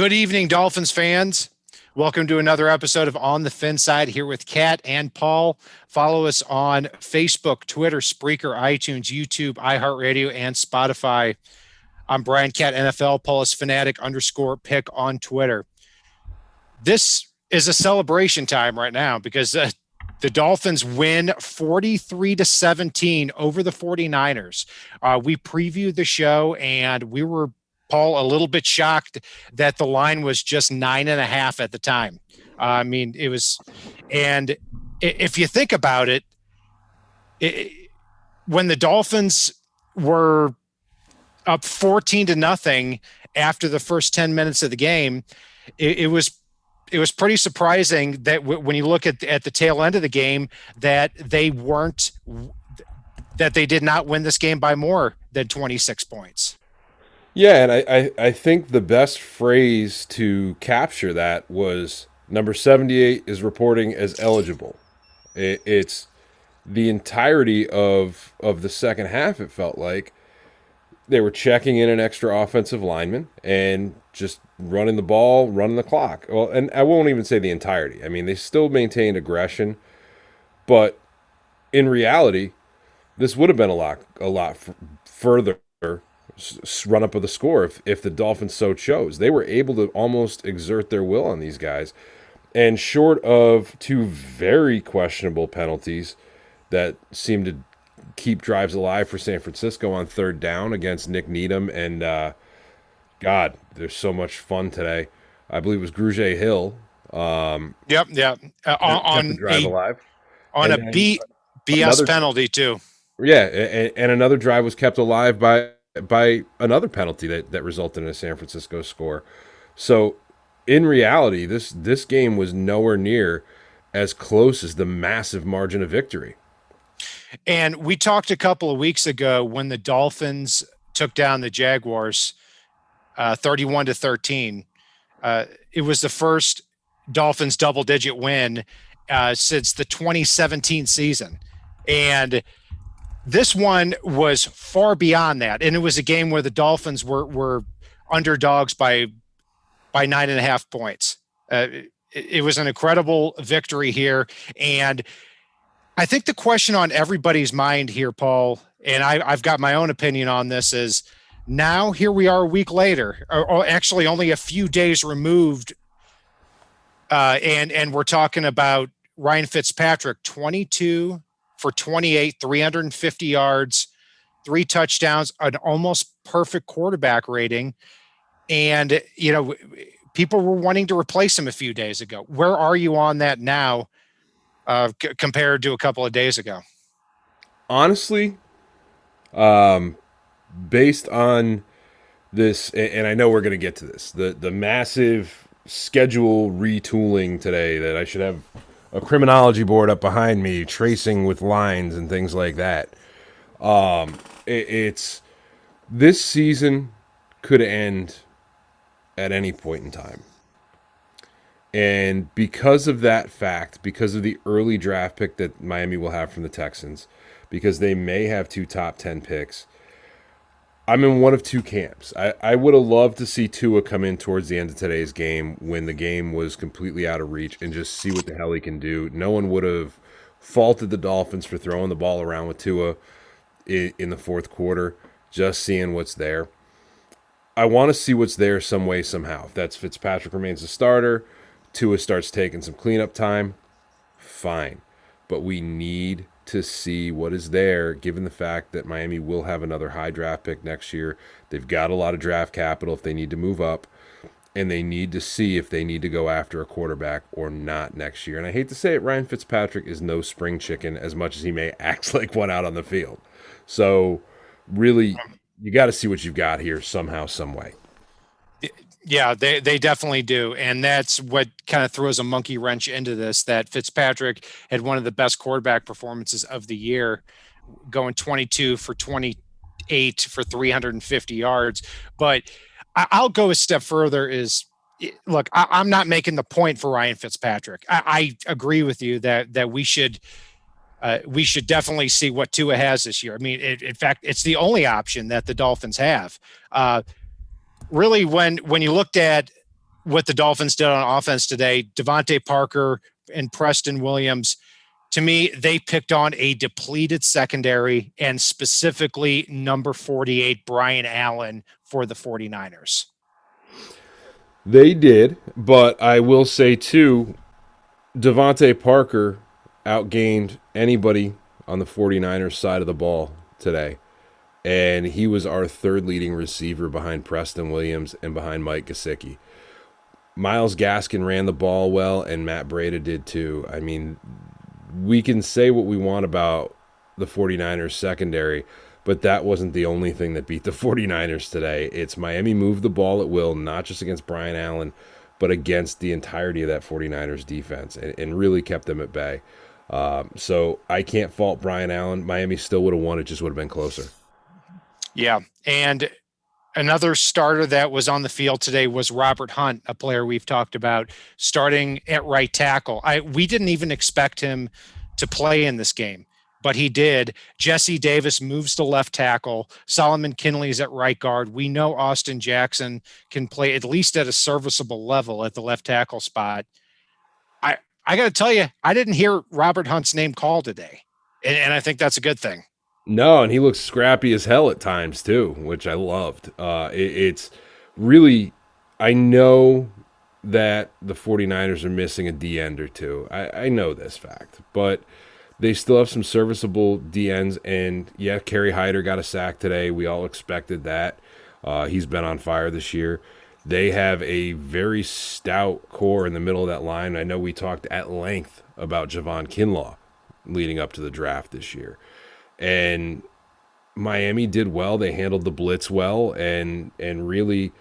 Good evening, Dolphins fans. Welcome to another episode of On the FinSide here with Kat and Paul. Follow us on Facebook, Twitter, Spreaker, iTunes, YouTube, iHeartRadio, and Spotify. I'm Brian Cat NFL, Paul is fanatic_pick on Twitter. This is a celebration time right now because the Dolphins win 43-17 over the 49ers. We previewed the show and we were, Paul, a little bit shocked that the line was just 9.5 at the time. It was, and if you think about it, when the Dolphins were up 14-0 after the first 10 minutes of the game, it was pretty surprising that when you look at the tail end of the game, that they did not win this game by more than 26 points. Yeah, and I think the best phrase to capture that was number 78 is reporting as eligible. It's the entirety of the second half, it felt like. They were checking in an extra offensive lineman and just running the ball, running the clock. Well, and I won't even say the entirety. I mean, they still maintained aggression, but in reality, this would have been a lot further run up of the score if the Dolphins so chose. They were able to almost exert their will on these guys, and short of two very questionable penalties that seemed to keep drives alive for San Francisco on third down against Nick Needham and God, there's so much fun today. I believe it was Grugier Hill. On the drive alive on and a BS penalty too. Yeah, and another drive was kept alive by another penalty that resulted in a San Francisco score. So in reality, this game was nowhere near as close as the massive margin of victory. And we talked a couple of weeks ago when the Dolphins took down the Jaguars 31-13. It was the first Dolphins double-digit win since the 2017 season. And this one was far beyond that. And it was a game where the Dolphins were underdogs by 9.5 points. It was an incredible victory here. And I think the question on everybody's mind here, Paul, and I've got my own opinion on this, is now here we are a week later, or actually only a few days removed, and we're talking about Ryan Fitzpatrick, 22 for 28, 350 yards, 3 touchdowns, an almost perfect quarterback rating. And, people were wanting to replace him a few days ago. Where are you on that now? Compared to a couple of days ago? Honestly, based on this, and I know we're going to get to this, the massive schedule retooling today that I should have a criminology board up behind me tracing with lines and things like that. It's this season could end at any point in time. And because of that fact, because of the early draft pick that Miami will have from the Texans, because they may have 2 top 10 picks, I'm in one of two camps. I would have loved to see Tua come in towards the end of today's game when the game was completely out of reach and just see what the hell he can do. No one would have faulted the Dolphins for throwing the ball around with Tua in the fourth quarter, just seeing what's there. I want to see what's there some way, somehow. If that's Fitzpatrick remains the starter, Tua starts taking some cleanup time, fine. But we need to see what is there, given the fact that Miami will have another high draft pick next year. They've got a lot of draft capital if they need to move up, and they need to see if they need to go after a quarterback or not next year. And I hate to say it, Ryan Fitzpatrick is no spring chicken as much as he may act like one out on the field. So really, you got to see what you've got here somehow, some way. Yeah, they definitely do. And that's what kind of throws a monkey wrench into this, that Fitzpatrick had one of the best quarterback performances of the year, going 22 for 28 for 350 yards. But I'll go a step further is, look, I'm not making the point for Ryan Fitzpatrick. I agree with you that we should definitely see what Tua has this year. I mean, in fact, it's the only option that the Dolphins have. Really, when you looked at what the Dolphins did on offense today. Devontae Parker and Preston Williams, to me, they picked on a depleted secondary and specifically number 48, Brian Allen, for the 49ers. They did, but I will say too, Devontae Parker outgained anybody on the 49ers side of the ball today. And he was our third leading receiver behind Preston Williams and behind Mike Gesicki. Myles Gaskin ran the ball well, and Matt Breida did too. I mean, we can say what we want about the 49ers secondary, but that wasn't the only thing that beat the 49ers today. It's Miami moved the ball at will, not just against Brian Allen, but against the entirety of that 49ers defense, and really kept them at bay. So I can't fault Brian Allen. Miami still would have won. It just would have been closer. Yeah. And another starter that was on the field today was Robert Hunt, a player we've talked about, starting at right tackle. We didn't even expect him to play in this game, but he did. Jesse Davis moves to left tackle. Solomon Kinley's at right guard. We know Austin Jackson can play at least at a serviceable level at the left tackle spot. I got to tell you, I didn't hear Robert Hunt's name called today, and I think that's a good thing. No, and he looks scrappy as hell at times too, which I loved. It's really, I know that the 49ers are missing a D end or two. I know this fact, but they still have some serviceable D ends. And yeah, Kerry Hyder got a sack today. We all expected that. He's been on fire this year. They have a very stout core in the middle of that line. I know we talked at length about Javon Kinlaw leading up to the draft this year. And Miami did well. They handled the blitz well, and really,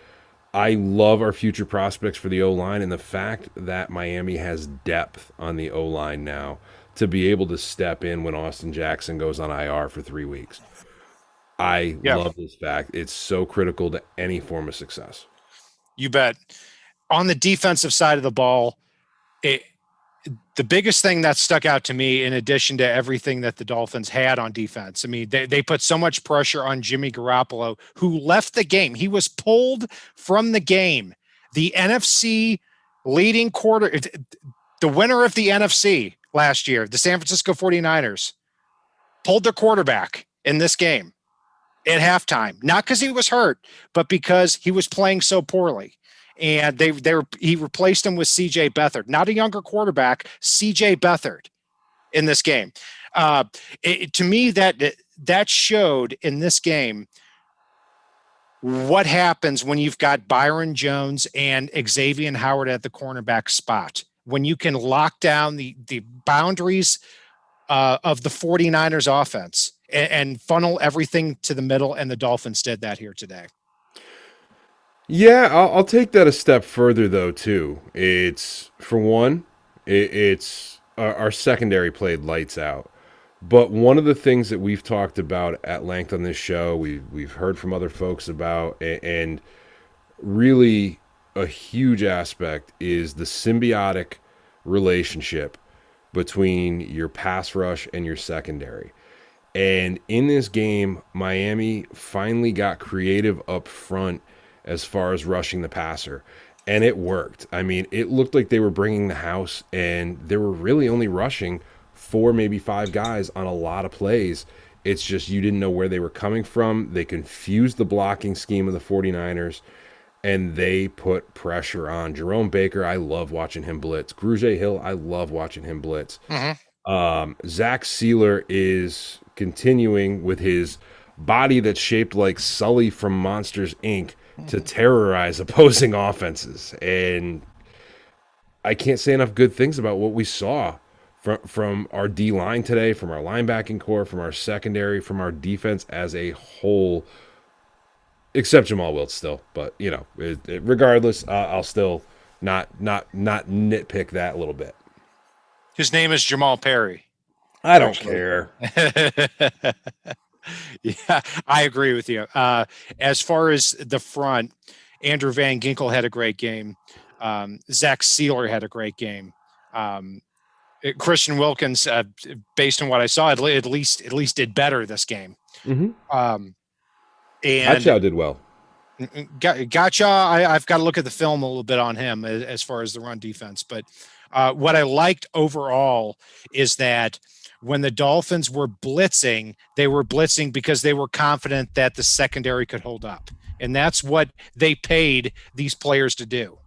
I love our future prospects for the O-line and the fact that Miami has depth on the O-line now to be able to step in when Austin Jackson goes on IR for 3 weeks. I love this fact. It's so critical to any form of success. You bet. On the defensive side of the ball, the biggest thing that stuck out to me, in addition to everything that the Dolphins had on defense, I mean, they put so much pressure on Jimmy Garoppolo, who left the game. He was pulled from the game. The NFC leading quarter, the winner of the NFC last year, the San Francisco 49ers, pulled their quarterback in this game at halftime, not because he was hurt, but because he was playing so poorly. And he replaced him with C.J. Beathard, not a younger quarterback, C.J. Beathard in this game. To me, that showed in this game what happens when you've got Byron Jones and Xavier Howard at the cornerback spot, when you can lock down the boundaries of the 49ers offense and funnel everything to the middle, and the Dolphins did that here today. Yeah, I'll take that a step further, though, too. It's, for one, it's our secondary played lights out. But one of the things that we've talked about at length on this show, we've heard from other folks about, and really a huge aspect is the symbiotic relationship between your pass rush and your secondary. And in this game, Miami finally got creative up front as far as rushing the passer. And it worked. I mean, it looked like they were bringing the house, and they were really only rushing 4, maybe 5 guys on a lot of plays. It's just you didn't know where they were coming from. They confused the blocking scheme of the 49ers, and they put pressure on. Jerome Baker, I love watching him blitz. Grugier Hill, I love watching him blitz. Zach Sealer is continuing with his body that's shaped like Sully from Monsters, Inc., to terrorize opposing offenses. And I can't say enough good things about what we saw from our D-line today, from our linebacking core, from our secondary, from our defense as a whole, except Jamal Wiltz still. But, you know, regardless, I'll still not nitpick that a little bit. His name is Jamal Perry. I don't care. Yeah, I agree with you. As far as the front, Andrew Van Ginkel had a great game. Zach Sealer had a great game. Christian Wilkins, based on what I saw, at least did better this game. Mm-hmm. And Hatchow did well. Gotcha. I've got to look at the film a little bit on him as far as the run defense. But what I liked overall is that when the Dolphins were blitzing, they were blitzing because they were confident that the secondary could hold up. And that's what they paid these players to do.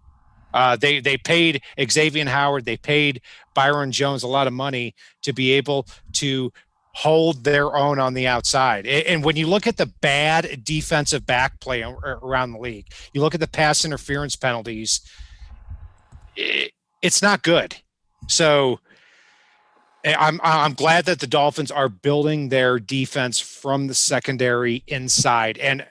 They paid Xavier Howard, they paid Byron Jones a lot of money to be able to hold their own on the outside. And when you look at the bad defensive back play around the league, you look at the pass interference penalties, it's not good. So I'm glad that the Dolphins are building their defense from the secondary inside. And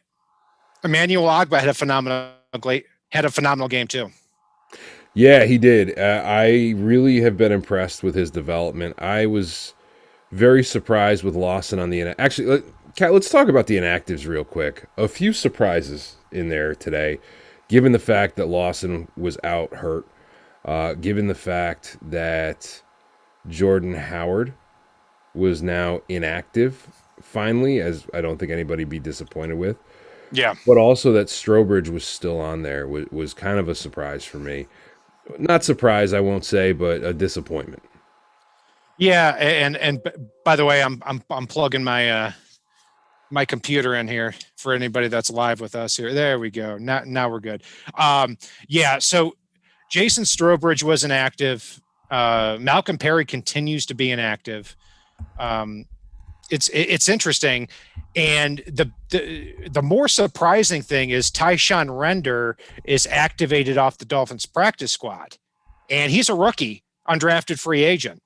Emmanuel Ogbah had a phenomenal game too. Yeah, he did. I really have been impressed with his development. I was very surprised with Lawson on the actually. Kat, let's talk about the inactives real quick. A few surprises in there today, given the fact that Lawson was out hurt, given the fact that Jordan Howard was now inactive. Finally, as I don't think anybody be disappointed with. Yeah. But also that Strobridge was still on there was kind of a surprise for me. Not surprise, I won't say, but a disappointment. Yeah, and by the way, I'm plugging my computer in here for anybody that's live with us here. There we go. Now we're good. Yeah, so Jason Strobridge was inactive. Malcolm Perry continues to be inactive. It's interesting, and the more surprising thing is Tyshawn Render is activated off the Dolphins practice squad, and he's a rookie, undrafted free agent,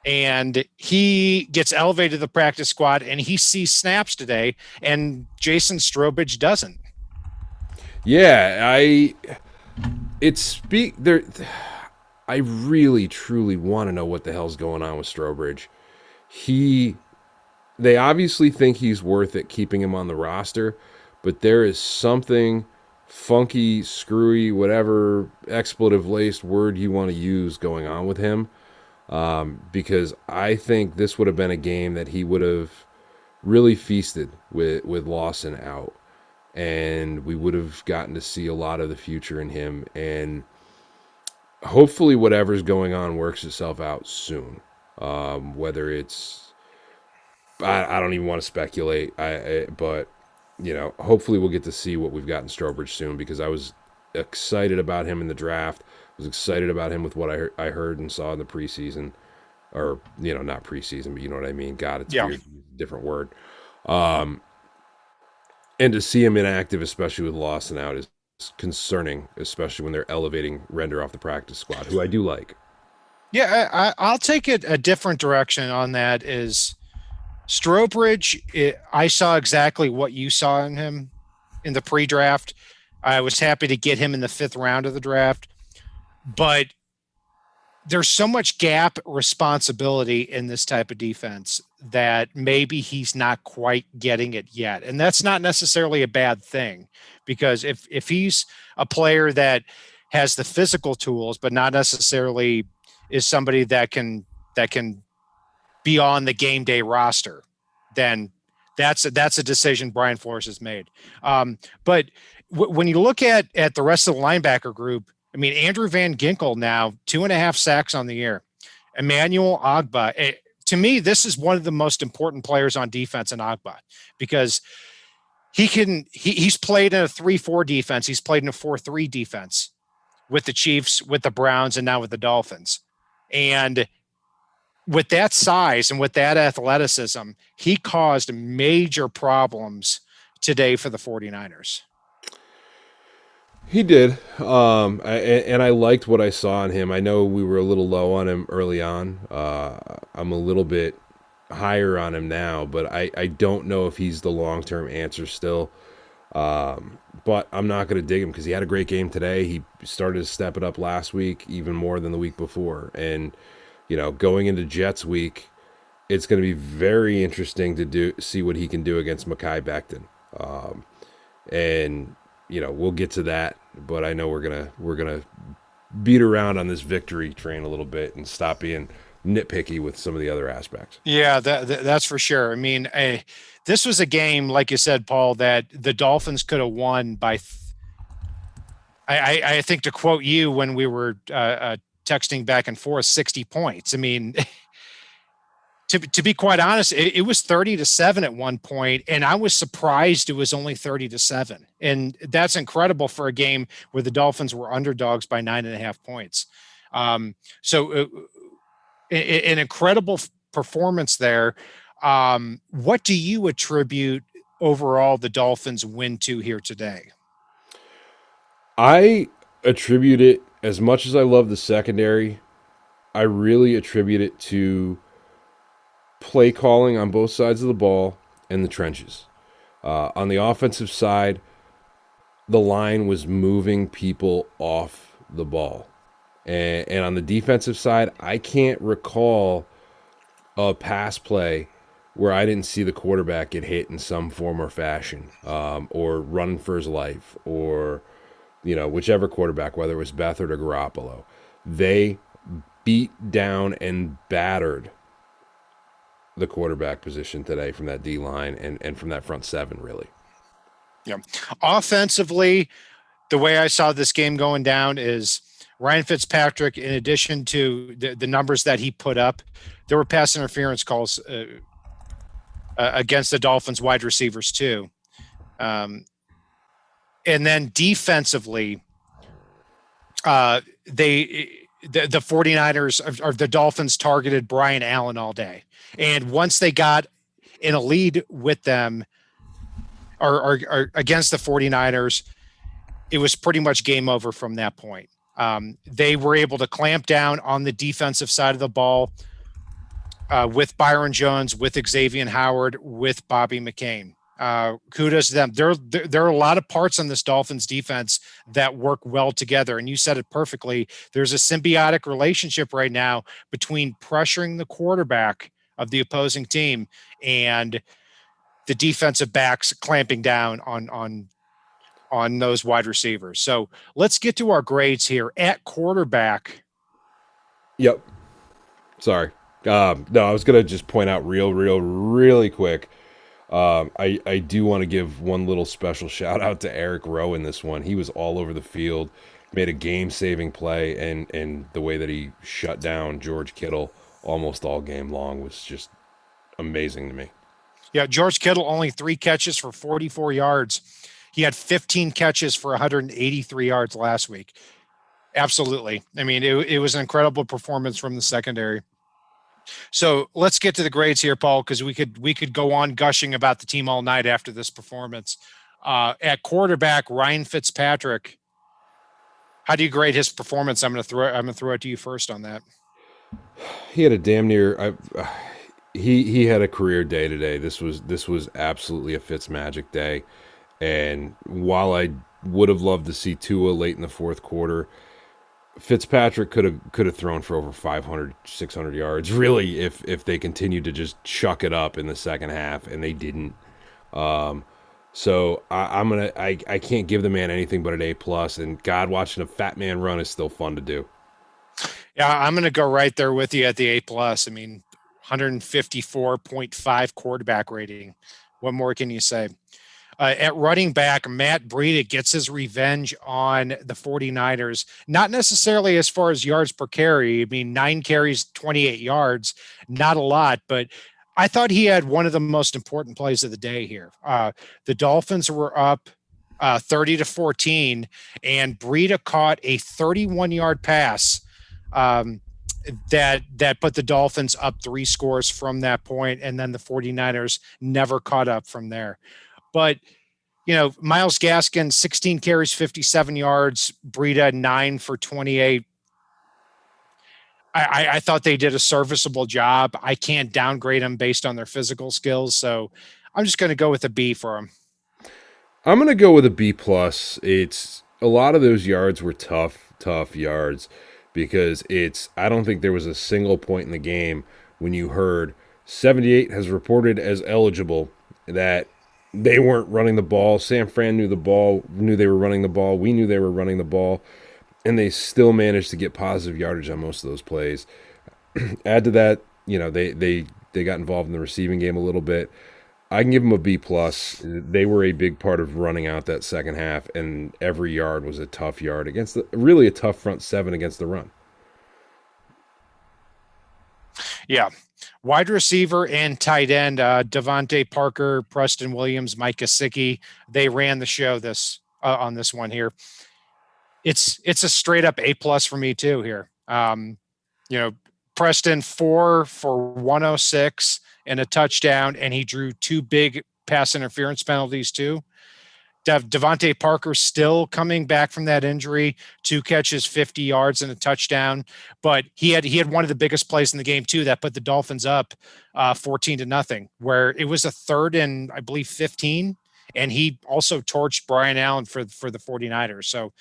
and he gets elevated to the practice squad, and he sees snaps today, and Jason Strobridge doesn't. Yeah, there. I really truly want to know what the hell's going on with Strobridge. They obviously think he's worth it keeping him on the roster, but there is something funky, screwy, whatever expletive laced word you want to use going on with him. Because I think this would have been a game that he would have really feasted with Lawson out, and we would have gotten to see a lot of the future in him. And hopefully, whatever's going on works itself out soon. Whether it's I don't even want to speculate. But hopefully we'll get to see what we've got in Strobridge soon, because I was excited about him in the draft. I was excited about him with what I heard and saw in the preseason, or not preseason, but you know what I mean. God, it's weird, different word. And to see him inactive, especially with Lawson out, is concerning, especially when they're elevating Render off the practice squad, who I do like. Yeah, I'll take it a different direction on that. Is Strobridge, I saw exactly what you saw in him in the pre-draft. I was happy to get him in the 5th round of the draft, but there's so much gap responsibility in this type of defense that maybe he's not quite getting it yet. And that's not necessarily a bad thing, because if he's a player that has the physical tools, but not necessarily is somebody that can be on the game day roster, then that's a decision Brian Flores has made. But when you look at the rest of the linebacker group, I mean, Andrew Van Ginkel now 2.5 sacks on the year. Emmanuel Ogbah. To me, this is one of the most important players on defense in Ogbah, because he's played in a 3-4 defense. He's played in a 4-3 defense with the Chiefs, with the Browns, and now with the Dolphins. And with that size and with that athleticism, he caused major problems today for the 49ers. He did, and I liked what I saw in him. I know we were a little low on him early on. I'm a little bit higher on him now, but I don't know if he's the long-term answer still. But I'm not going to dig him, because he had a great game today. He started to step it up last week, even more than the week before. And, going into Jets week, it's going to be very interesting to see what he can do against Mekhi Becton. And we'll get to that, but I know we're gonna beat around on this victory train a little bit and stop being nitpicky with some of the other aspects. Yeah, that's for sure. I mean, this was a game, like you said, Paul, that the Dolphins could have won by. I think to quote you when we were texting back and forth, 60 points. I mean, to be quite honest, it was 30-7 at one point, and I was surprised it was only 30-7, and that's incredible for a game where the Dolphins were underdogs by 9.5 points. So an incredible performance there. What do you attribute overall the Dolphins win to here today? I attribute it, as much as I love the secondary, I really attribute it to play calling on both sides of the ball and the trenches. On the offensive side, the line was moving people off the ball. And on the defensive side, I can't recall a pass play where I didn't see the quarterback get hit in some form or fashion, or run for his life, or whichever quarterback, whether it was Beathard or Garoppolo. They beat down and battered the quarterback position today from that D line and from that front seven, really. Yeah. Offensively, the way I saw this game going down is Ryan Fitzpatrick, in addition to the numbers that he put up, there were pass interference calls against the Dolphins wide receivers too. And then defensively, the 49ers or the Dolphins targeted Brian Allen all day. And once they got in a lead with them or against the 49ers, it was pretty much game over from that point. They were able to clamp down on the defensive side of the ball with Byron Jones, with Xavier Howard, with Bobby McCain. Kudos to them. There are a lot of parts on this Dolphins defense that work well together. And you said it perfectly. There's a symbiotic relationship right now between pressuring the quarterback of the opposing team and the defensive backs clamping down on those wide receivers. So let's get to our grades here. At quarterback. Yep. Sorry. No, I was going to just point out really quick. I do want to give one little special shout out to Eric Rowe in this one. He was all over the field, made a game-saving play, and the way that he shut down George Kittle almost all game long was just amazing to me. Yeah, George Kittle only 3 catches for 44 yards. He had 15 catches for 183 yards last week. Absolutely. I mean, it was an incredible performance from the secondary. So let's get to the grades here, Paul, because we could go on gushing about the team all night after this performance. At quarterback, Ryan Fitzpatrick. How do you grade his performance? I'm gonna throw it to you first on that. He had a damn near. He had a career day today. This was absolutely a Fitzmagic day. And while I would have loved to see Tua late in the fourth quarter, Fitzpatrick could have thrown for over 500, 600 yards, really, if they continued to just chuck it up in the second half, and they didn't. So I can't give the man anything but an A+, and God, watching a fat man run is still fun to do. Yeah, I'm gonna go right there with you at the A+. I mean, 154.5 quarterback rating. What more can you say? At running back, Matt Breida gets his revenge on the 49ers, not necessarily as far as yards per carry. I mean, 9 carries, 28 yards, not a lot, but I thought he had one of the most important plays of the day here. The Dolphins were up 30-14, and Breida caught a 31-yard pass that put the Dolphins up 3 scores from that point, and then the 49ers never caught up from there. But, Myles Gaskin, 16 carries, 57 yards, Breida, 9 for 28. I thought they did a serviceable job. I can't downgrade them based on their physical skills, so I'm just going to go with a B for them. I'm going to go with a B+. It's a lot of those yards were tough yards because I don't think there was a single point in the game when you heard 78 has reported as eligible that they weren't running the ball. San Fran knew they were running the ball. We knew they were running the ball, and they still managed to get positive yardage on most of those plays. Add to that, they got involved in the receiving game a little bit. I can give them a B plus. They were a big part of running out that second half, and every yard was a tough yard against really a tough front seven against the run. Yeah. Wide receiver and tight end, Devontae Parker, Preston Williams, Mike Gesicki, they ran the show this on this one here. It's a straight up A plus for me too here. You know, Preston 4 for 106 and a touchdown, and he drew two big pass interference penalties too. Devontae Parker still coming back from that injury, 2 catches, 50 yards and a touchdown. But he had one of the biggest plays in the game too that put the Dolphins up 14-0, where it was a 3rd and I believe 15. And he also torched Brian Allen for the 49ers. So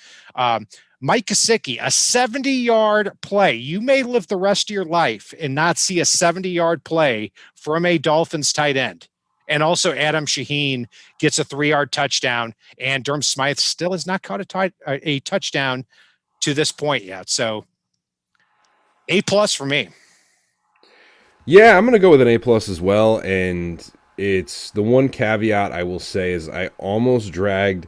Mike Gesicki, a 70-yard play. You may live the rest of your life and not see a 70-yard play from a Dolphins tight end. And also Adam Shaheen gets a 3-yard touchdown, and Durham Smythe still has not caught a touchdown to this point yet. So A plus for me. Yeah, I'm going to go with an A plus as well. And it's the one caveat I will say is I almost dragged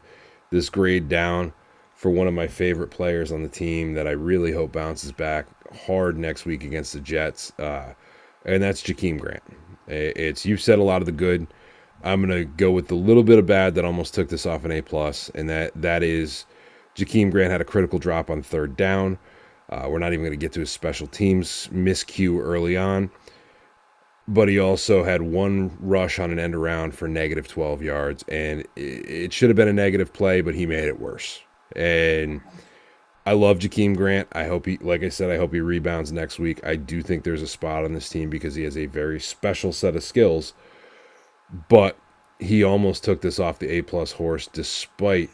this grade down for one of my favorite players on the team that I really hope bounces back hard next week against the Jets. And that's Jakeem Grant. You've said a lot of the good. I'm going to go with the little bit of bad that almost took this off an A plus, and that is Jakeem Grant had a critical drop on 3rd down. We're not even going to get to his special teams miscue early on, but he also had one rush on an end around for negative 12 yards, and it should have been a negative play, but he made it worse. And I love Jakeem Grant. I hope like I said, I hope he rebounds next week. I do think there's a spot on this team because he has a very special set of skills, but he almost took this off the A-plus horse despite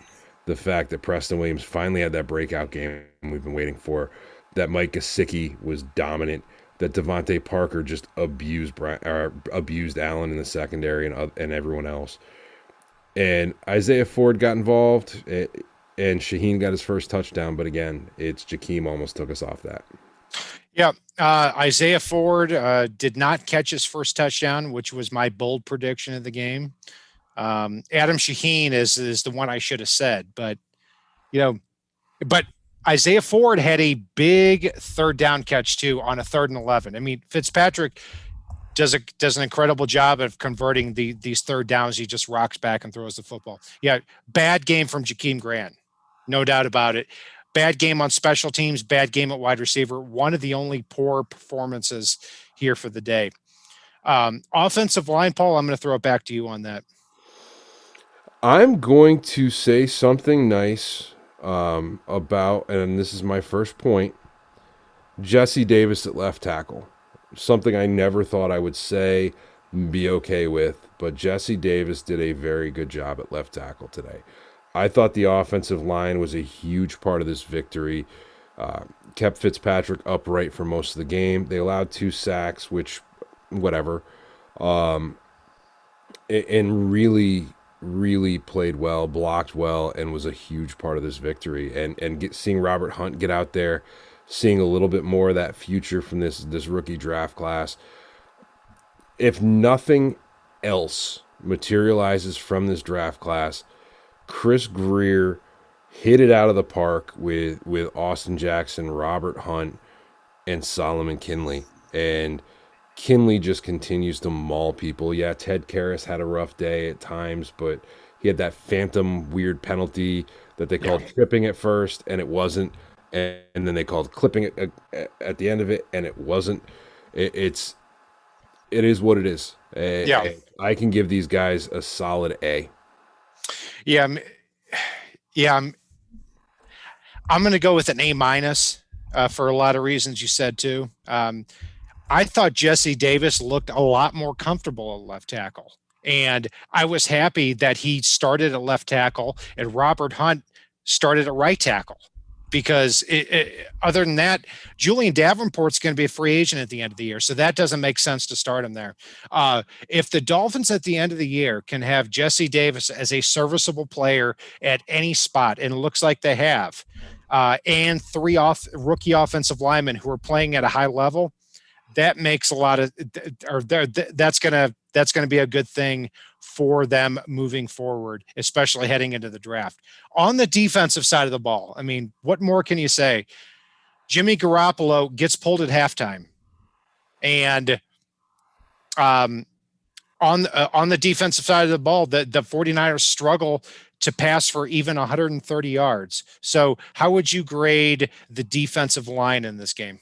the fact that Preston Williams finally had that breakout game we've been waiting for, that Mike Gesicki was dominant, that Devontae Parker just abused Allen in the secondary and everyone else. And Isaiah Ford got involved, and Shaheen got his first touchdown, but again, it's Jakeem almost took us off that. Yeah, Isaiah Ford did not catch his first touchdown, which was my bold prediction of the game. Adam Shaheen is the one I should have said, but Isaiah Ford had a big 3rd down catch too on a 3rd and 11. I mean, Fitzpatrick does an incredible job of converting these 3rd downs. He just rocks back and throws the football. Yeah, bad game from Jakeem Grant, no doubt about it. Bad game on special teams, bad game at wide receiver. One of the only poor performances here for the day. Offensive line, Paul, I'm going to throw it back to you on that. I'm going to say something nice about, and this is my first point, Jesse Davis at left tackle. Something I never thought I would say, be okay with, but Jesse Davis did a very good job at left tackle today. I thought the offensive line was a huge part of this victory. Kept Fitzpatrick upright for most of the game. They allowed 2 sacks, which, whatever. And really, really played well, blocked well, and was a huge part of this victory. And seeing Robert Hunt get out there, seeing a little bit more of that future from this rookie draft class. If nothing else materializes from this draft class, Chris Greer hit it out of the park with Austin Jackson, Robert Hunt, and Solomon Kinley. And Kinley just continues to maul people. Yeah, Ted Karras had a rough day at times, but he had that phantom weird penalty that they called tripping at first, and it wasn't. And then they called clipping it at the end of it, and it wasn't. It is what it is. I can give these guys a solid A. Yeah, I'm going to go with an A minus for a lot of reasons you said too. I thought Jesse Davis looked a lot more comfortable at left tackle, and I was happy that he started at left tackle and Robert Hunt started at right tackle. Because other than that, Julian Davenport's going to be a free agent at the end of the year. So that doesn't make sense to start him there. If the Dolphins at the end of the year can have Jesse Davis as a serviceable player at any spot, and it looks like they have, and 3 rookie offensive linemen who are playing at a high level, that makes a lot of, or that's gonna be a good thing for them moving forward, especially heading into the draft. On the defensive side of the ball, I mean, what more can you say? Jimmy Garoppolo gets pulled at halftime, and um, on the defensive side of the ball, the 49ers struggle to pass for even 130 yards. So, how would you grade the defensive line in this game?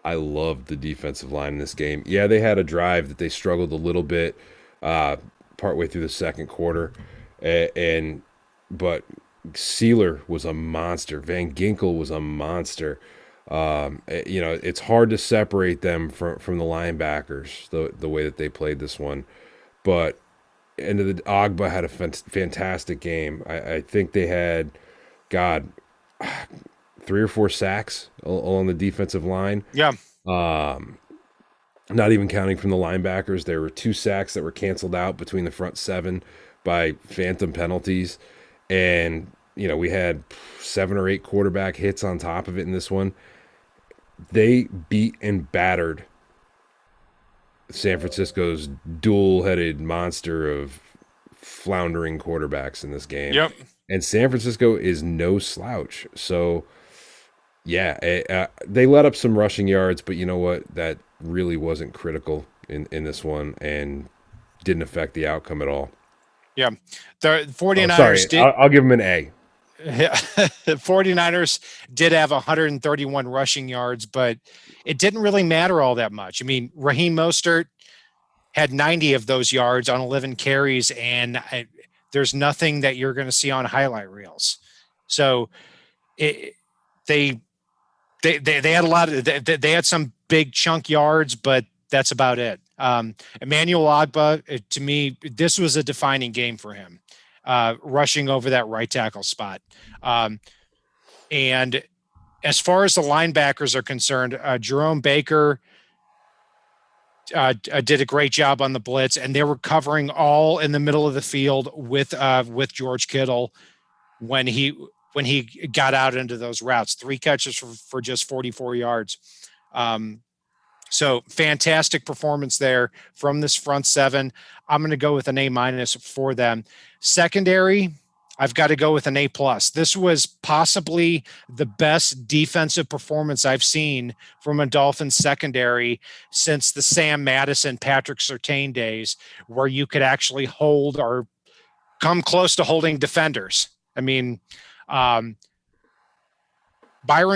I loved the defensive line in this game. Yeah, they had a drive that they struggled a little bit uh, partway through the second quarter, and but Sealer was a monster. Van Ginkel was a monster. You know, it's hard to separate them from the linebackers the way that they played this one, but and the Ogba had a fantastic game. I think they had, God, 3 or 4 sacks along the defensive line. Yeah. Um, Not even counting from the linebackers, there were 2 sacks that were canceled out between the front seven by phantom penalties, and you know we had 7 or 8 quarterback hits on top of it in this one. They beat and battered San Francisco's dual-headed monster of floundering quarterbacks in this game. Yep. And San Francisco is no slouch. So, yeah, they let up some rushing yards, but you know what? That really wasn't critical in this one and didn't affect the outcome at all. Yeah. The 49ers sorry, did. I'll give them an A. The 49ers did have 131 rushing yards, but it didn't really matter all that much. I mean, Raheem Mostert had 90 of those yards on 11 carries, and there's nothing that you're going to see on highlight reels. So they had a lot of they had some big chunk yards, but that's about it. Emmanuel Ogbah, to me, this was a defining game for him, rushing over that right tackle spot. And as far as the linebackers are concerned, Jerome Baker did a great job on the blitz, and they were covering all in the middle of the field with George Kittle when he got out into those routes. 3 catches for just 44 yards. So fantastic performance there from this front seven. I'm going to go with an A- for them. Secondary, I've got to go with an A+. This was possibly the best defensive performance I've seen from a Dolphins secondary since the Sam Madison, Patrick Surtain days, where you could actually hold or come close to holding defenders. I mean, Byron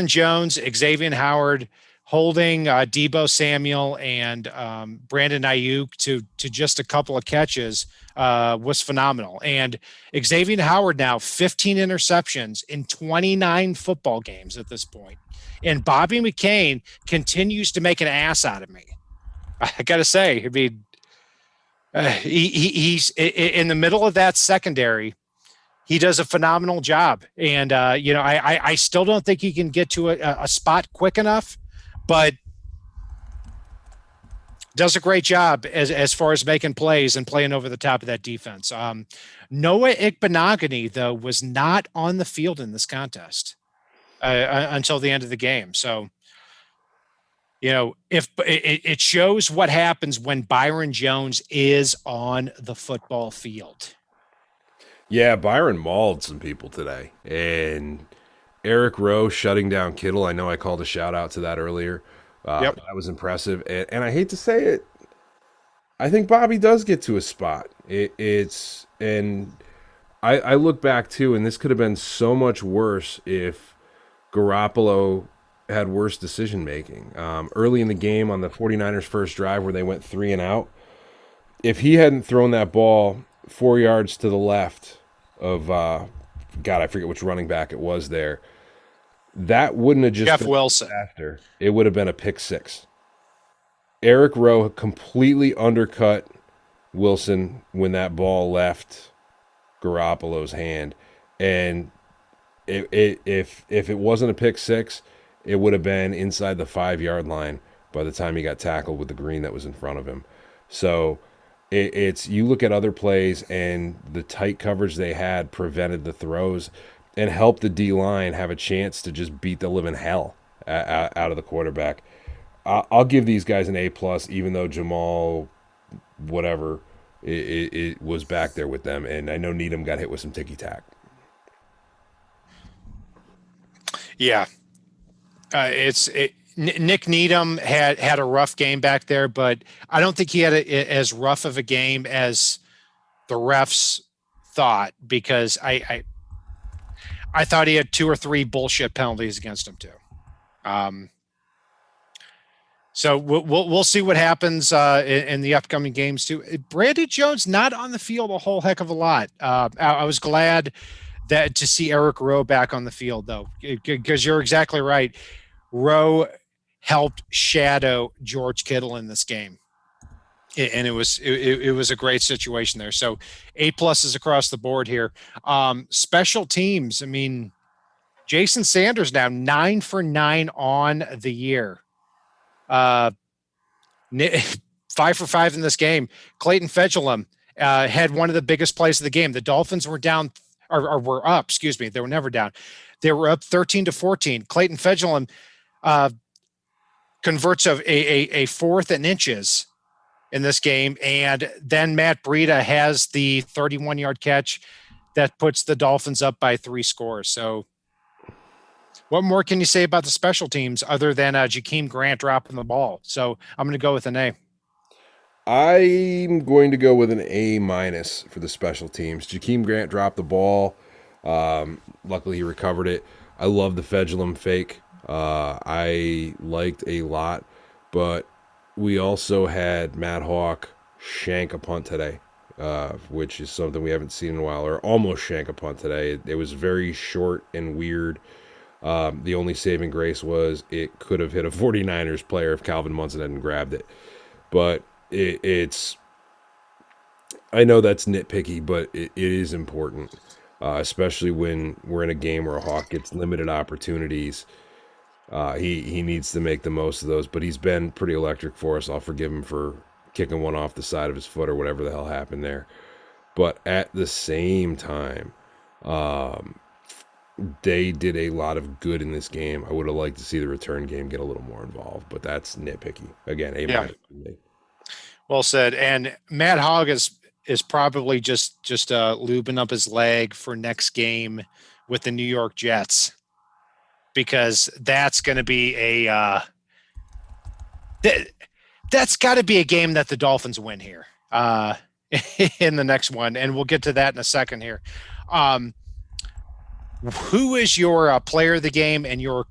Jones, Xavier Howard, holding Deebo Samuel and Brandon Ayuk to just a couple of catches was phenomenal. And Xavier Howard now 15 interceptions in 29 football games at this point. And Bobby McCain continues to make an ass out of me. I got to say, I mean, he's in the middle of that secondary. He does a phenomenal job. And, you know, I still don't think he can get to a spot quick enough, but does a great job as far as making plays and playing over the top of that defense. Noah Igbinoghene, though, was not on the field in this contest until the end of the game. So, you know, if it shows what happens when Byron Jones is on the football field. Yeah, Byron mauled some people today. And Eric Rowe shutting down Kittle. I know I called a shout out to that earlier. Yep. That was impressive. And I hate to say it, I think Bobby does get to a spot. I look back too, and this could have been so much worse if Garoppolo had worse decision making. Early in the game on the 49ers' first drive where they went 3 and out, if he hadn't thrown that ball 4 yards to the left of, God, I forget which running back it was there, that wouldn't have just Jeff been Wilson. after. It would have been a pick six. Eric Rowe completely undercut Wilson when that ball left Garoppolo's hand. And if it wasn't a pick six, it would have been inside the 5-yard line by the time he got tackled with the green that was in front of him. So it's you look at other plays, and the tight coverage they had prevented the throws and helped the D-line have a chance to just beat the living hell out of the quarterback. I'll give these guys an A+, even though Jamal, whatever, it was back there with them, and I know Needham got hit with some ticky tack. Yeah, Nick Needham had a rough game back there, but I don't think he had as rough of a game as the refs thought, because I thought he had two or three bullshit penalties against him too. Um, so we'll see what happens in the upcoming games too. Brandon Jones not on the field a whole heck of a lot. I was glad that to see Eric Rowe back on the field though, because you're exactly right. Rowe helped shadow George Kittle in this game, and it was a great situation there. So A+ is across the board here. Special teams. I mean, Jason Sanders now 9 for 9 on the year. 5 for 5 in this game. Clayton Fedulum had one of the biggest plays of the game. The Dolphins were down or were up. Excuse me, they were never down. They were up 13-14. Clayton Fedulum converts a fourth and inches in this game, and then Matt Breida has the 31-yard catch that puts the Dolphins up by 3 scores. So what more can you say about the special teams other than Jakeem Grant dropping the ball? So I'm going to go with an A. I'm going to go with an A- for the special teams. Jakeem Grant dropped the ball. Luckily, he recovered it. I love the Fedulum fake. I liked a lot, but we also had Matt Hawk shank a punt today, which is something we haven't seen in a while, or almost shank a punt today. It was very short and weird. The only saving grace was it could have hit a 49ers player if Calvin Munson hadn't grabbed it. But it's, I know that's nitpicky, but it is important, especially when we're in a game where a Hawk gets limited opportunities. He needs to make the most of those, but he's been pretty electric for us. I'll forgive him for kicking one off the side of his foot or whatever the hell happened there. But at the same time, they did a lot of good in this game. I would have liked to see the return game get a little more involved, but that's nitpicky. Again, A-. Yeah. Well said. And Matt Hogg is probably just lubing up his leg for next game with the New York Jets, because that's going to be that's got to be a game that the Dolphins win here in the next one, and we'll get to that in a second here. Who is your player of the game and your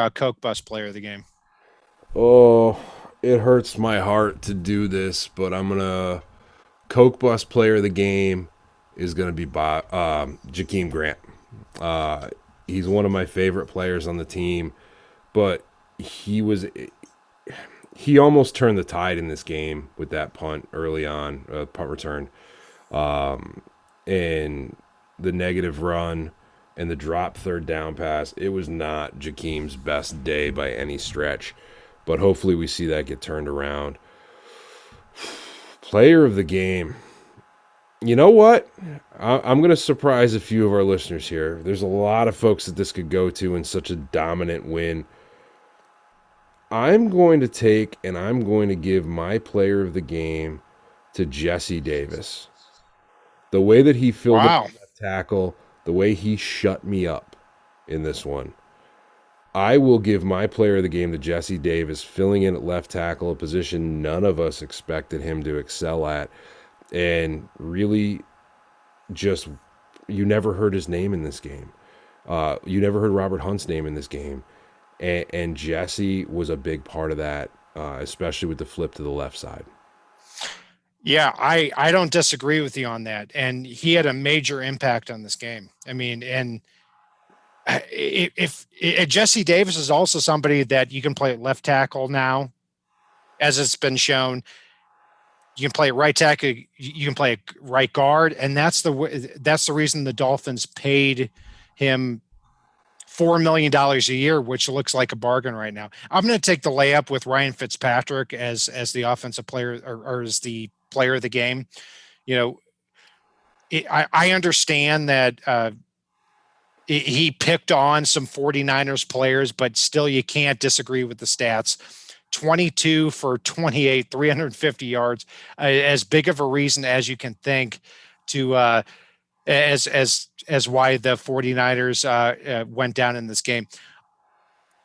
Coke Bus player of the game? Oh, it hurts my heart to do this, but I'm gonna Coke Bus player of the game is gonna be Jakeem Grant. He's one of my favorite players on the team, but he almost turned the tide in this game with that punt early on, punt return, and the negative run and the drop third down pass. It was not Jakeem's best day by any stretch, but hopefully we see that get turned around. Player of the game. You know what? I'm going to surprise a few of our listeners here. There's a lot of folks that this could go to in such a dominant win. I'm going to take and I'm going to give my player of the game to Jesse Davis. The way that he filled up that tackle, the way he shut me up in this one. I will give my player of the game to Jesse Davis, filling in at left tackle, a position none of us expected him to excel at. And really just, you never heard his name in this game. You never heard Robert Hunt's name in this game. And Jesse was a big part of that, especially with the flip to the left side. Yeah, I don't disagree with you on that. And he had a major impact on this game. I mean, and if Jesse Davis is also somebody that you can play at left tackle now, as it's been shown. You can play right tackle, you can play right guard, and that's the reason the Dolphins paid him $4 million a year, which looks like a bargain right now. I'm going to take the layup with Ryan Fitzpatrick as the offensive player or as the player of the game. You know, I understand that he picked on some 49ers players, but still you can't disagree with the stats. 22 for 28, 350 yards, as big of a reason as you can think to as why the 49ers went down in this game.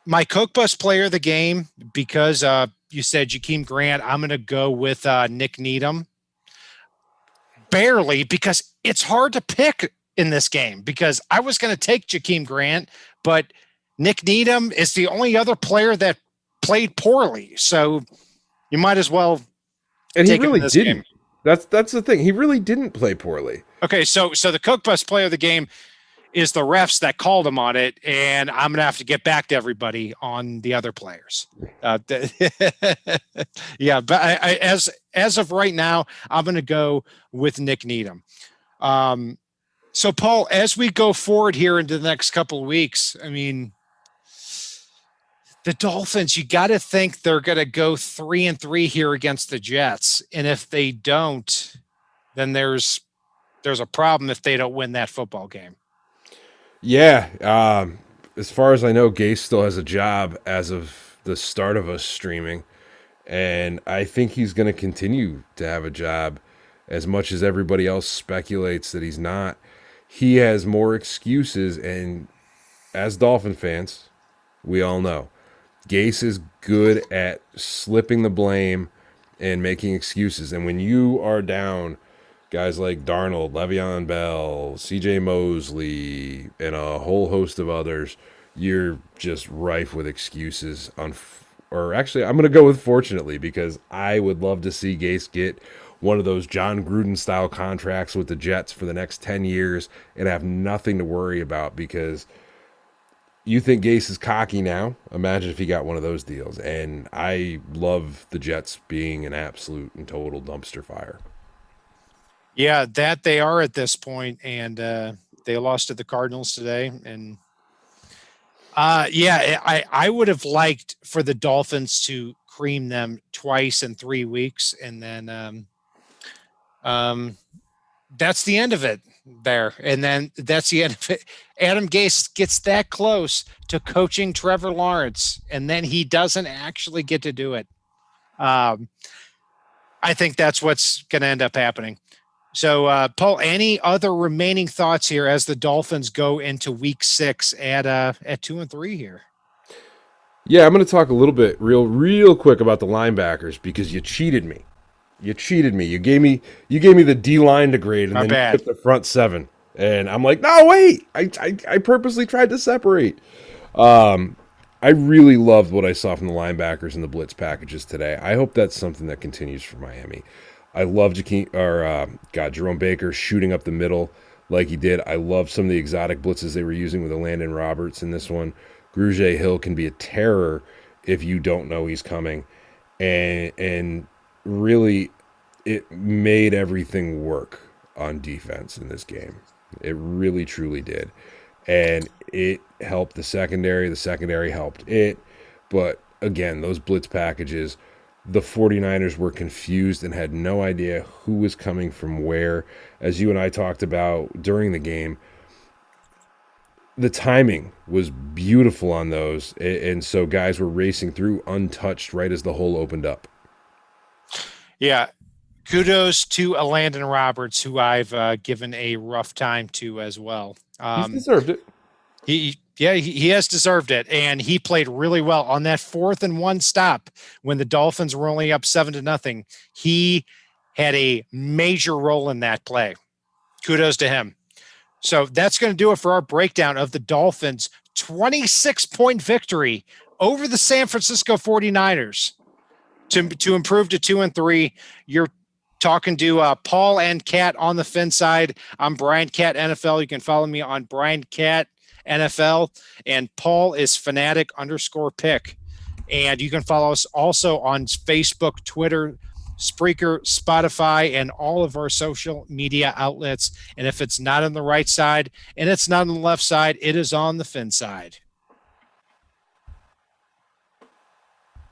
My Coke Bus player of the game, because you said Jakeem Grant, I'm going to go with Nick Needham. Barely, because it's hard to pick in this game, because I was going to take Jakeem Grant, but Nick Needham is the only other player that played poorly. So you might as well And he take him really in this game. didn't. That's the thing. He really didn't play poorly. Okay, so the Coke Bus player of the game is the refs that called him on it, and I'm gonna have to get back to everybody on the other players. Yeah, but I as of right now, I'm gonna go with Nick Needham. So Paul, as we go forward here into the next couple of weeks, I mean, the Dolphins, you got to think they're going to go 3-3 here against the Jets, and if they don't, then there's a problem if they don't win that football game. Yeah. As far as I know, Gase still has a job as of the start of us streaming. And I think he's going to continue to have a job as much as everybody else speculates that he's not. He has more excuses. And as Dolphin fans, we all know Gase is good at slipping the blame and making excuses. And when you are down guys like Darnold, Le'Veon Bell, C.J. Mosley, and a whole host of others, you're just rife with excuses. Or actually, I'm going to go with fortunately, because I would love to see Gase get one of those John Gruden-style contracts with the Jets for the next 10 years and have nothing to worry about, because you think Gase is cocky now? Imagine if he got one of those deals. And I love the Jets being an absolute and total dumpster fire. Yeah, that they are at this point, and they lost to the Cardinals today. And yeah, I would have liked for the Dolphins to cream them twice in 3 weeks, and then that's the end of it there. And then that's the end of it. Adam Gase gets that close to coaching Trevor Lawrence, and then he doesn't actually get to do it. I think that's what's going to end up happening. So, Paul, any other remaining thoughts here as the Dolphins go into Week 6 at 2-3 here? Yeah, I'm going to talk a little bit real quick about the linebackers, because you cheated me. You cheated me. You gave me the D line to grade, and then you took the front seven. And I'm like, no, wait. I purposely tried to separate. I really loved what I saw from the linebackers in the blitz packages today. I hope that's something that continues for Miami. I love Jerome Baker shooting up the middle like he did. I love some of the exotic blitzes they were using with the Landon Roberts in this one. Grugier Hill can be a terror if you don't know he's coming. And really, it made everything work on defense in this game. It really, truly did. And it helped the secondary. The secondary helped it. But again, those blitz packages, the 49ers were confused and had no idea who was coming from where. As you and I talked about during the game, the timing was beautiful on those. And so guys were racing through untouched right as the hole opened up. Yeah. Kudos to Landon Roberts, who I've given a rough time to as well. He's deserved it. He has deserved it, and he played really well on that 4th and 1 stop when the Dolphins were only up 7-0. He had a major role in that play. Kudos to him. So that's going to do it for our breakdown of the Dolphins' 26-point victory over the San Francisco 49ers to improve to 2-3. You're talking to Paul and Kat on the FinSide. I'm Brian Cat NFL. You can follow me on Brian Cat NFL, and Paul is fanatic_pick. And you can follow us also on Facebook, Twitter, Spreaker, Spotify, and all of our social media outlets. And if it's not on the right side and it's not on the left side, it is on the FinSide.